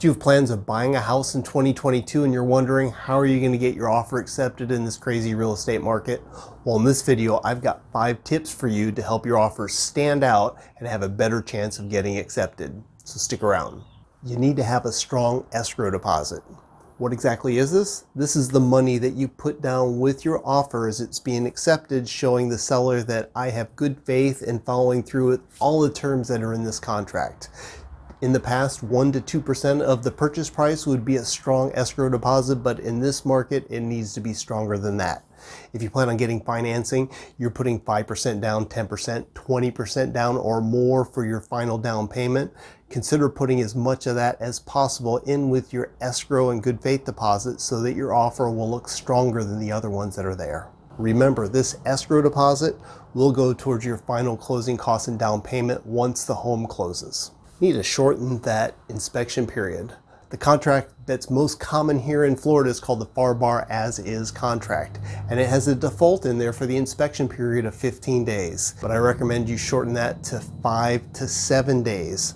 Do you have plans of buying a house in 2022 and you're wondering how are you going to get your offer accepted in this crazy real estate market? Well, in this video, I've got 5 tips for you to help your offer stand out and have a better chance of getting accepted. So stick around. You need to have a strong escrow deposit. What exactly is this? This is the money that you put down with your offer as it's being accepted, showing the seller that I have good faith in following through with all the terms that are in this contract. In the past, 1 to 2% of the purchase price would be a strong escrow deposit, but in this market, it needs to be stronger than that. If you plan on getting financing, you're putting 5% down, 10%, 20% down or more for your final down payment. Consider putting as much of that as possible in with your escrow and good faith deposit so that your offer will look stronger than the other ones that are there. Remember, this escrow deposit will go towards your final closing costs and down payment once the home closes. Need to shorten that inspection period. The contract that's most common here in Florida is called the FAR as is contract, and it has a default in there for the inspection period of 15 days. But I recommend you shorten that to 5 to 7 days.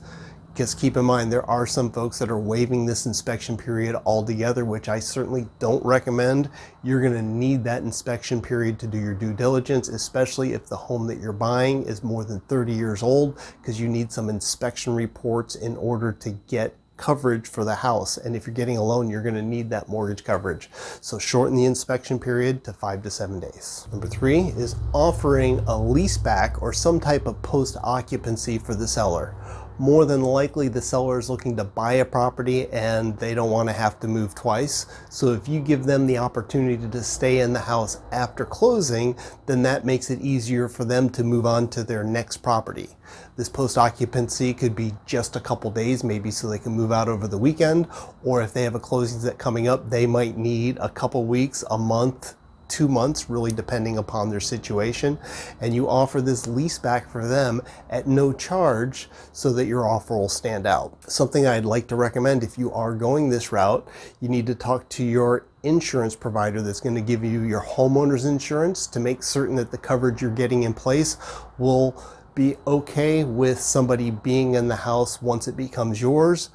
Because keep in mind, there are some folks that are waiving this inspection period altogether, which I certainly don't recommend. You're going to need that inspection period to do your due diligence, especially if the home that you're buying is more than 30 years old, because you need some inspection reports in order to get coverage for the house. And if you're getting a loan, you're going to need that mortgage coverage. So shorten the inspection period to 5 to 7 days. Number 3 is offering a lease back or some type of post occupancy for the seller. More than likely the seller is looking to buy a property and they don't want to have to move twice. So if you give them the opportunity to stay in the house after closing, then that makes it easier for them to move on to their next property. This post occupancy could be just a couple days, maybe so they can move out over the weekend, or if they have a closing that's coming up, they might need a couple weeks, a month, 2 months, really depending upon their situation, and you offer this lease back for them at no charge so that your offer will stand out. Something I'd like to recommend if you are going this route, you need to talk to your insurance provider that's going to give you your homeowner's insurance to make certain that the coverage you're getting in place will be okay with somebody being in the house once it becomes yours,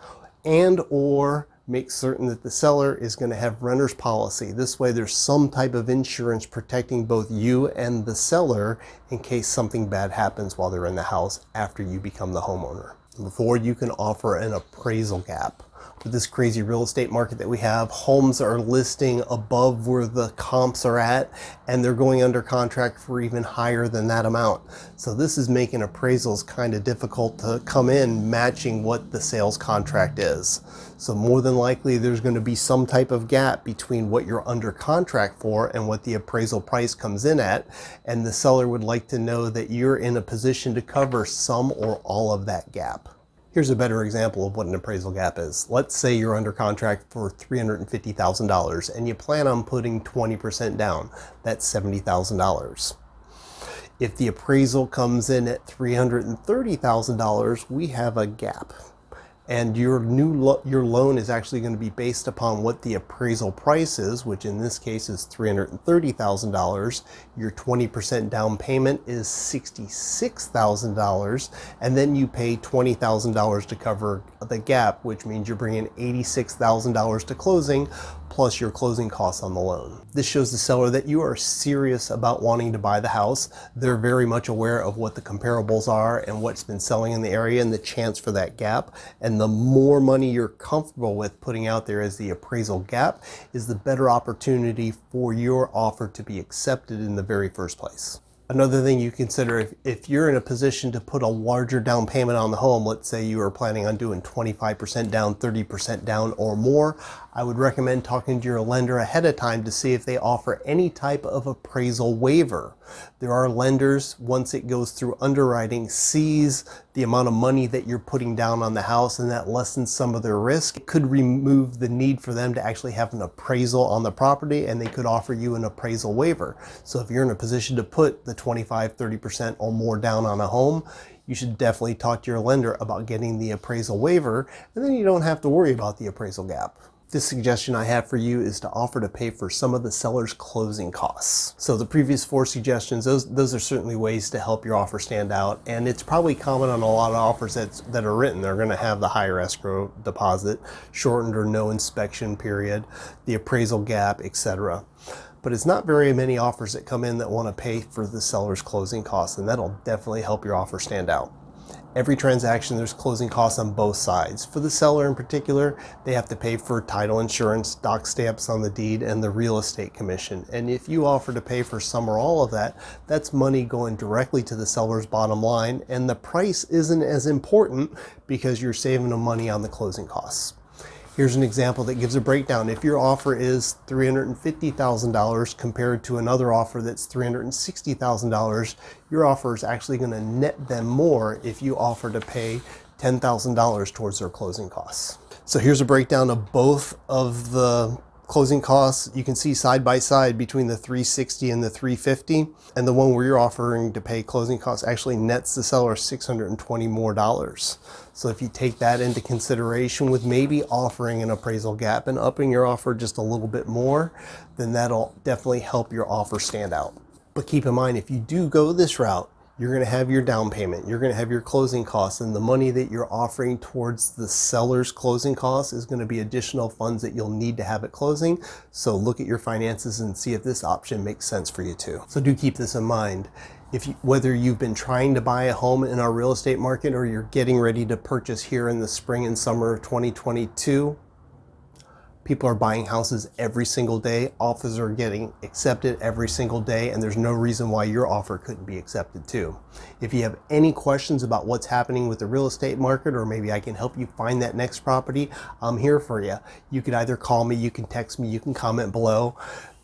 and or make certain that the seller is going to have renter's policy. This way there's some type of insurance protecting both you and the seller in case something bad happens while they're in the house after you become the homeowner. Before, you can offer an appraisal gap. With this crazy real estate market that we have, homes are listing above where the comps are at, and they're going under contract for even higher than that amount. So this is making appraisals kind of difficult to come in matching what the sales contract is. So more than likely there's going to be some type of gap between what you're under contract for and what the appraisal price comes in at, and the seller would like to know that you're in a position to cover some or all of that gap. Here's a better example of what an appraisal gap is. Let's say you're under contract for $350,000 and you plan on putting 20% down. That's $70,000. If the appraisal comes in at $330,000, we have a gap. And your loan is actually going to be based upon what the appraisal price is, which in this case is $330,000. Your 20% down payment is $66,000, and then you pay $20,000 to cover the gap, which means you're bringing $86,000 to closing, plus your closing costs on the loan. This shows the seller that you are serious about wanting to buy the house. They're very much aware of what the comparables are and what's been selling in the area and the chance for that gap. And the more money you're comfortable with putting out there as the appraisal gap is the better opportunity for your offer to be accepted in the very first place. Another thing you consider, if you're in a position to put a larger down payment on the home, let's say you are planning on doing 25% down, 30% down or more, I would recommend talking to your lender ahead of time to see if they offer any type of appraisal waiver. There are lenders, once it goes through underwriting, sees the amount of money that you're putting down on the house and that lessens some of their risk. It could remove the need for them to actually have an appraisal on the property, and they could offer you an appraisal waiver. So if you're in a position to put the 25, 30% or more down on a home, you should definitely talk to your lender about getting the appraisal waiver, and then you don't have to worry about the appraisal gap. This suggestion I have for you is to offer to pay for some of the seller's closing costs. So the previous 4 suggestions, those are certainly ways to help your offer stand out, and it's probably common on a lot of offers that are written. They're going to have the higher escrow deposit, shortened or no inspection period, the appraisal gap, etc. But it's not very many offers that come in that want to pay for the seller's closing costs, and that'll definitely help your offer stand out. Every transaction, there's closing costs on both sides. For the seller in particular, they have to pay for title insurance, doc stamps on the deed, and the real estate commission. And if you offer to pay for some or all of that, that's money going directly to the seller's bottom line, and the price isn't as important because you're saving them money on the closing costs. Here's an example that gives a breakdown. If your offer is $350,000 compared to another offer that's $360,000, your offer is actually going to net them more if you offer to pay $10,000 towards their closing costs. So here's a breakdown of both of the closing costs. You can see side by side between the $360 and the $350, and the one where you're offering to pay closing costs actually nets the seller $620 more. So if you take that into consideration with maybe offering an appraisal gap and upping your offer just a little bit more, then that'll definitely help your offer stand out. But keep in mind, if you do go this route, you're going to have your down payment, you're going to have your closing costs, and the money that you're offering towards the seller's closing costs is going to be additional funds that you'll need to have at closing. So look at your finances and see if this option makes sense for you too. So do keep this in mind. Whether you've been trying to buy a home in our real estate market or you're getting ready to purchase here in the spring and summer of 2022, people are buying houses every single day. Offers are getting accepted every single day, and there's no reason why your offer couldn't be accepted too. If you have any questions about what's happening with the real estate market, or maybe I can help you find that next property, I'm here for you. You can either call me, you can text me, you can comment below.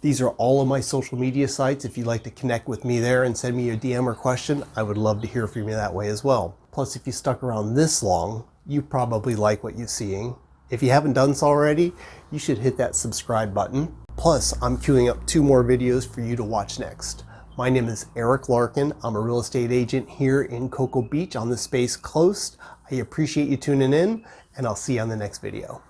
These are all of my social media sites. If you'd like to connect with me there and send me a DM or question, I would love to hear from you that way as well. Plus, if you stuck around this long, you probably like what you're seeing. If you haven't done so already, you should hit that subscribe button. Plus, I'm queuing up 2 more videos for you to watch next. My name is Eric Larkin. I'm a real estate agent here in Cocoa Beach on the Space Coast. I appreciate you tuning in, and I'll see you on the next video.